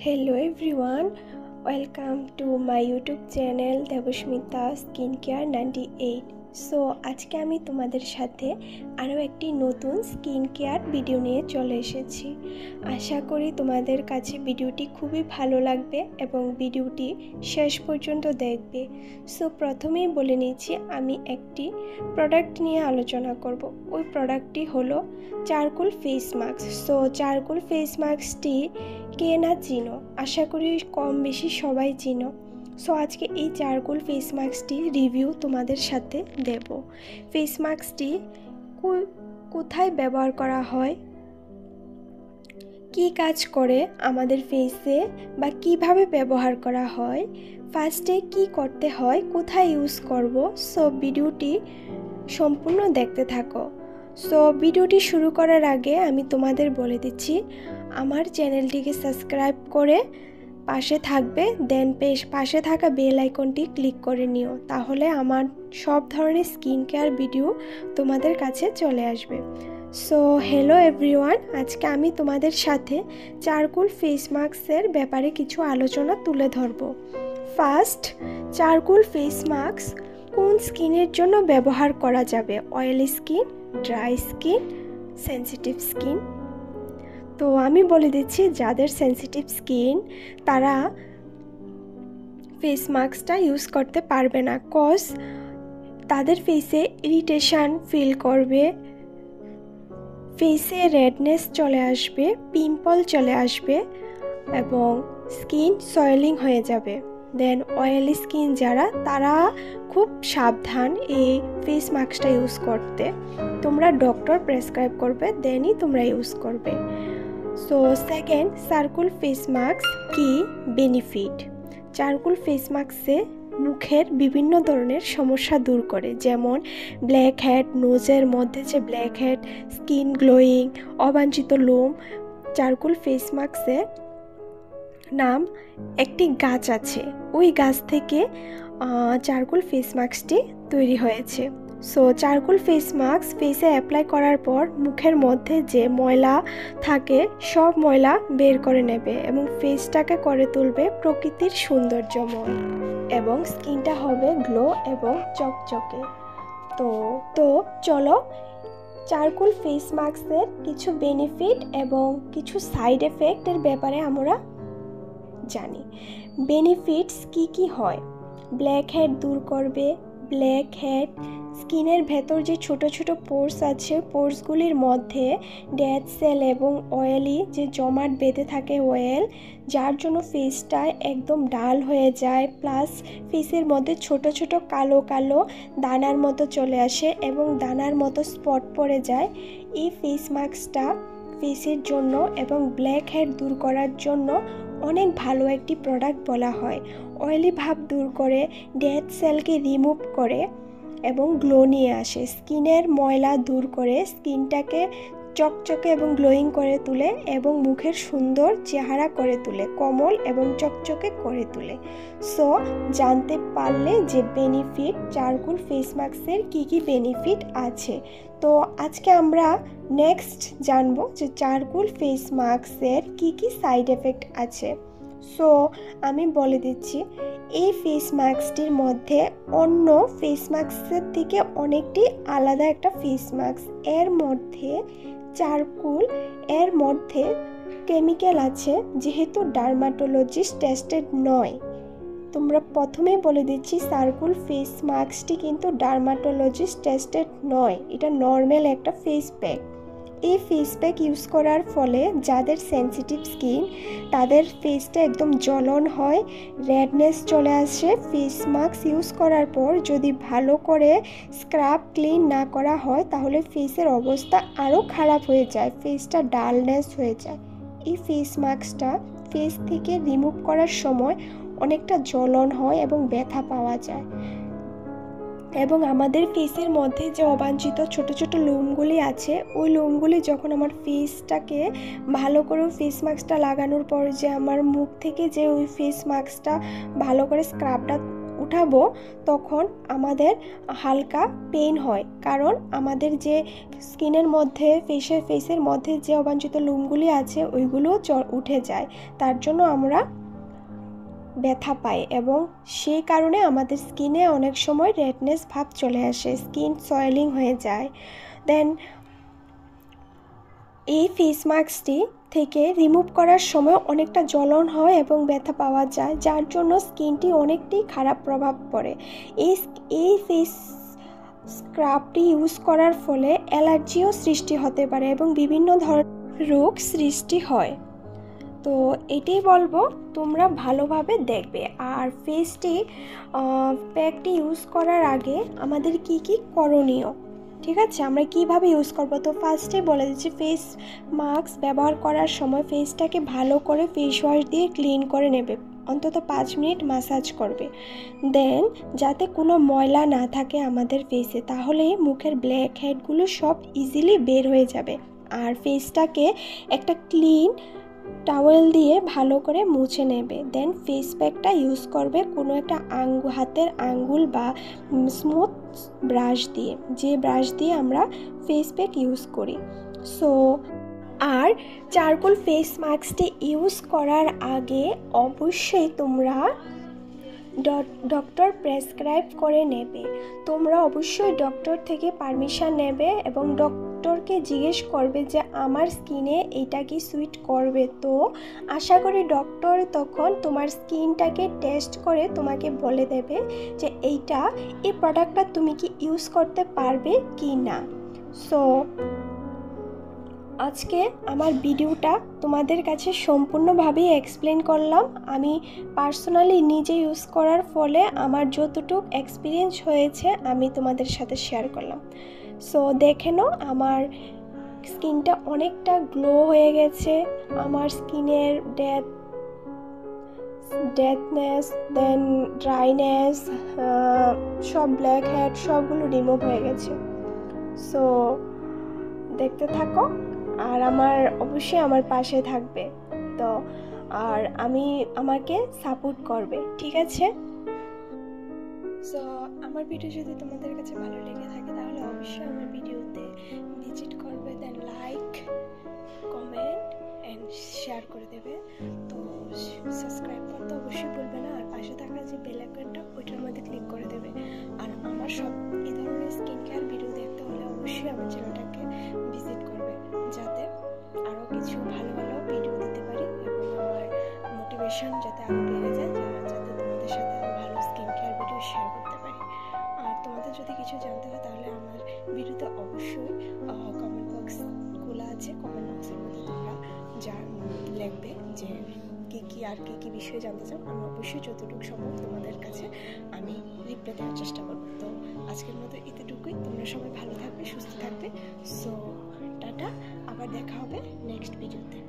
Hello everyone, welcome to my YouTube channel Debasmita skin care 98। So আজকে আমি তোমাদের সাথে আরও একটি নতুন স্কিন কেয়ার ভিডিও নিয়ে চলে এসেছি। আশা করি তোমাদের কাছে ভিডিওটি খুবই ভালো লাগবে এবং ভিডিওটি শেষ পর্যন্ত দেখবে। সো প্রথমেই বলে নিচ্ছি আমি একটি প্রোডাক্ট নিয়ে আলোচনা করব। ওই প্রোডাক্টটি হলো charcoal face mask. So charcoal face মাস্কটি কে না চিনো, আশা করি কম বেশি সবাই চিনো। সো আজকে এই চারকোল ফেস মাস্কটি রিভিউ তোমাদের সাথে দেব। ফেস মাস্কটি কোথায় ব্যবহার করা হয়, কি কাজ করে আমাদের ফেসে বা কিভাবে ব্যবহার করা হয়, ফার্স্টে কি করতে হয়, কোথায় ইউজ করব, সো ভিডিওটি সম্পূর্ণ দেখতে থাকো। সো ভিডিওটি শুরু করার আগে আমি তোমাদের বলে দিচ্ছি আমার চ্যানেলটিকে সাবস্ক্রাইব করে পাশে থাকবে, দেন পাশে থাকা বেল আইকনটি ক্লিক করে নিও, তাহলে আমার সব ধরনের স্কিন কেয়ার ভিডিও তোমাদের কাছে চলে আসবে। সো হ্যালো এভরিওয়ান, আজকে আমি তোমাদের সাথে চারকোল ফেস মাস্কের ব্যাপারে কিছু আলোচনা তুলে ধরব। ফার্স্ট, চারকোল ফেস মাস্ক কোন স্কিনের জন্য ব্যবহার করা যাবে? Oily skin, dry skin, sensitive skin. তো আমি বলে দিচ্ছি যাদের সেনসিটিভ স্কিন তারা ফেস মাস্কটা ইউজ করতে পারবে না, কজ তাদের ফেসে ইরিটেশন ফিল করবে, ফেসে রেডনেস চলে আসবে, পিম্পল চলে আসবে এবং স্কিন সয়েলিং হয়ে যাবে। দেন অয়েলি স্কিন যারা, তারা খুব সাবধান এই ফেস মাস্কটা ইউজ করতে। তোমরা ডক্টর প্রেসক্রাইব করবে, দেনই তোমরা ইউজ করবে। So second, charcoal face mask কি বেনিফিট? চারকোল ফেস মাস্কে মুখের বিভিন্ন ধরনের সমস্যা দূর করে, যেমন ব্ল্যাক হেড, নোজের মধ্যে যে ব্ল্যাক হেড, স্কিন গ্লোয়িং, অবাঞ্ছিত লোম। চারকোল ফেস মাস্কের নাম একটি গাছ আছে, ওই গাছ থেকে চারকোল ফেস মাস্কটি তৈরি হয়েছে। সো চারকোল ফেস মাস্ক ফেসে অ্যাপ্লাই করার পর মুখের মধ্যে যে ময়লা থাকে সব ময়লা বের করে নেবে এবং ফেসটাকে করে তুলবে প্রকৃতির সৌন্দর্যময় এবং স্কিনটা হবে গ্লো এবং চকচকে। তো চলো চারকোল ফেস মাস্কের কিছু বেনিফিট এবং কিছু সাইড এফেক্টের ব্যাপারে আমরা জানি। বেনিফিটস কি হয়? ব্ল্যাক হেড দূর করবে। ব্ল্যাক হেড, স্কিনের ভেতর যে ছোট ছোট পোর্স আছে, পোর্সগুলির মধ্যে ডেড সেল এবং অয়েলি যে জমাট বেঁধে থাকে অয়েল, যার জন্য ফেসটা একদম ডাল হয়ে যায়, প্লাস ফেসের মধ্যে ছোট ছোট কালো কালো দানার মতো চলে আসে এবং দানার মতো স্পট পড়ে যায়। এই ফেস মাস্কটা ফেসের জন্য এবং ব্ল্যাক হেড দূর করার জন্য অনেক ভালো একটি প্রোডাক্ট বলা হয়। অয়েলি ভাব দূর করে, ডেড সেলকে রিমুভ করে এবং গ্লো নিয়ে আসে, স্কিনের ময়লা দূর করে স্কিনটাকে চকচকে এবং গ্লোয়িং করে তুলে এবং মুখের সুন্দর চেহারা করে তুলে, কোমল এবং চকচকে করে তুলে। সো জানতে পারলে যে বেনিফিট চারকোল ফেস মাস্কের কি বেনিফিট আছে। তো আজকে আমরা নেক্সট জানবো যে চারকোল ফেস মাস্কের কি সাইড এফেক্ট আছে। সো আমি বলে দিচ্ছি, এই ফেস মাস্কটির মধ্যে অন্য ফেস মাস্কের থেকে অনেকটি আলাদা একটা ফেস মাস্ক। এর মধ্যে চারকোল, এর মধ্যে কেমিক্যাল আছে, যেহেতু ডার্মাটোলজিস্ট টেস্টেড নয়। তোমরা প্রথমেই বলে দিচ্ছি চারকোল ফেস মাস্কটি কিন্তু ডার্মাটোলজিস্ট টেস্টেড নয়, এটা নর্মাল একটা ফেস প্যাক। এই ফেস প্যাক ইউজ করার ফলে যাদের সেনসিটিভ স্কিন তাদের ফেসটা একদম জ্বলন হয়, রেডনেস চলে আসে। ফেস মাস্ক ইউজ করার পর যদি ভালো করে স্ক্রাব ক্লিন না করা হয় তাহলে ফেসের অবস্থা আরও খারাপ হয়ে যায়, ফেসটা ডালনেস হয়ে যায়। এই ফেস মাস্কটা ফেস থেকে রিমুভ করার সময় অনেকটা জ্বলন হয় এবং ব্যথা পাওয়া যায় এবং আমাদের ফেসের মধ্যে যে অবাঞ্ছিত ছোট ছোট লোমগুলি আছে, ওই লোমগুলি যখন আমার ফেসটাকে ভালো করে ফেস মাস্কটা লাগানোর পর যে আমার মুখ থেকে যে ওই ফেস মাস্কটা ভালো করে স্ক্রাবটা উঠাবো তখন আমাদের হালকা পেইন হয়, কারণ আমাদের যে স্কিনের মধ্যে ফেসের মধ্যে যে অবাঞ্ছিত লোমগুলি আছে ওইগুলো উঠে যায়, তার জন্য আমরা ব্যথা পাই এবং সেই কারণে আমাদের স্কিনে অনেক সময় রেডনেস ভাব চলে আসে, স্কিন সয়েলিং হয়ে যায়। দেন এই ফেস মাস্কটি থেকে রিমুভ করার সময় অনেকটা জ্বলন হয় এবং ব্যথা পাওয়া যায়, যার জন্য স্কিনটি অনেকটাই খারাপ প্রভাব পড়ে। এই ফেস স্ক্রাবটি ইউজ করার ফলে অ্যালার্জিও সৃষ্টি হতে পারে এবং বিভিন্ন ধরনের রোগ সৃষ্টি হয়। তো এটাই বলবো, তোমরা ভালোভাবে দেখবে। আর ফেসটি প্যাকটি ইউজ করার আগে আমাদের কি কি করণীয়, ঠিক আছে, আমরা কিভাবে ইউজ করব। তো ফার্স্টে বলে দিচ্ছি, ফেস মাস্ক ব্যবহার করার সময় ফেসটাকে ভালো করে ফেস ওয়াশ দিয়ে ক্লিন করে নেবে, অন্তত 5 মিনিট ম্যাসাজ করবে। দেন যাতে কোনো ময়লা না থাকে আমাদের ফেসে, তাহলে মুখের ব্ল্যাক হেডগুলো সব ইজিলি বের হয়ে যাবে। আর ফেসটাকে একটা ক্লিন টাওয়েল দিয়ে ভালো করে মুছে নেবে। দেন ফেস প্যাকটা ইউজ করবে কোনো একটা হাতের আঙ্গুল বা স্মুথ ব্রাশ দিয়ে, যে ব্রাশ দিয়ে আমরা ফেস প্যাক ইউজ করি। আর চারকোল ফেস মাস্কটি ইউজ করার আগে অবশ্যই তোমরা ডক্টর প্রেসক্রাইব করে নেবে। তোমরা অবশ্যই ডক্টর থেকে পারমিশন নেবে এবং ডক্টরকে জিজ্ঞেস করবে যে আমার স্কিনে এইটা কি সুইট করবে। তো আশা করি ডক্টর তখন তোমার স্কিনটাকে টেস্ট করে তোমাকে বলে দেবে যে এই প্রোডাক্টটা তুমি কি ইউজ করতে পারবে কি না। আজকে আমার ভিডিওটা তোমাদের কাছে সম্পূর্ণভাবে এক্সপ্লেন করলাম। আমি পার্সোনালি নিজে ইউজ করার ফলে আমার যতটুকু এক্সপিরিয়েন্স হয়েছে আমি তোমাদের সাথে শেয়ার করলাম। দেখে নাও, আমার স্কিনটা অনেকটা গ্লো হয়ে গেছে, আমার স্কিনের ডেথনেস, দেন ড্রাইনেস, সব ব্ল্যাক হেড সবগুলো রিমুভ হয়ে গেছে। দেখতে থাকো আর অবশ্যই আমার পাশে থাকবে, তো আর আমাকে সাপোর্ট করবে, ঠিক আছে। আমার ভিডিও যদি তোমাদের কাছে ভালো লেগে থাকে তাহলে অবশ্যই আমার ভিডিওতে ভিজিট করবে, দেন লাইক, কমেন্ট অ্যান্ড শেয়ার করে দেবে। তো সাবস্ক্রাইব করতে অবশ্যই ভুলবে না, আর পাশে থাকা যে বেল আইকনটা ওইটার মধ্যে ক্লিক করে দেবে। আর আমার সব এই ধরনের স্কিন কেয়ার ভিডিও দেখতে হলে অবশ্যই আমার চ্যানেলটাকে ভিজিট করবে, যাতে আরও কিছু ভালো ভালো ভিডিও দিতে পারি এবং আমার মোটিভেশন যাতে আরও বেড়ে যায়, যাতে তোমাদের সাথে আরও ভালো স্কিন কেয়ার ভিডিও শেয়ার করতে পারি। আর তোমাদের যদি কিছু জানতে হয় তাহলে আমার ভিডিওতে অবশ্যই কমেন্ট বক্স খোলা আছে, কমেন্ট বক্সের মধ্যে তোমরা লিখবে যে কি বিষয়ে জানতে চাও। আমি অবশ্যই যতটুকু সম্ভব তোমাদের কাছে আমি রিপ্লাই দেওয়ার চেষ্টা করবো। তো আজকের মতো এতটুকুই, তোমরা সবাই ভালো থাকবে, সুস্থ থাকবে। টাটা, আবার দেখা হবে নেক্সট ভিডিওতে।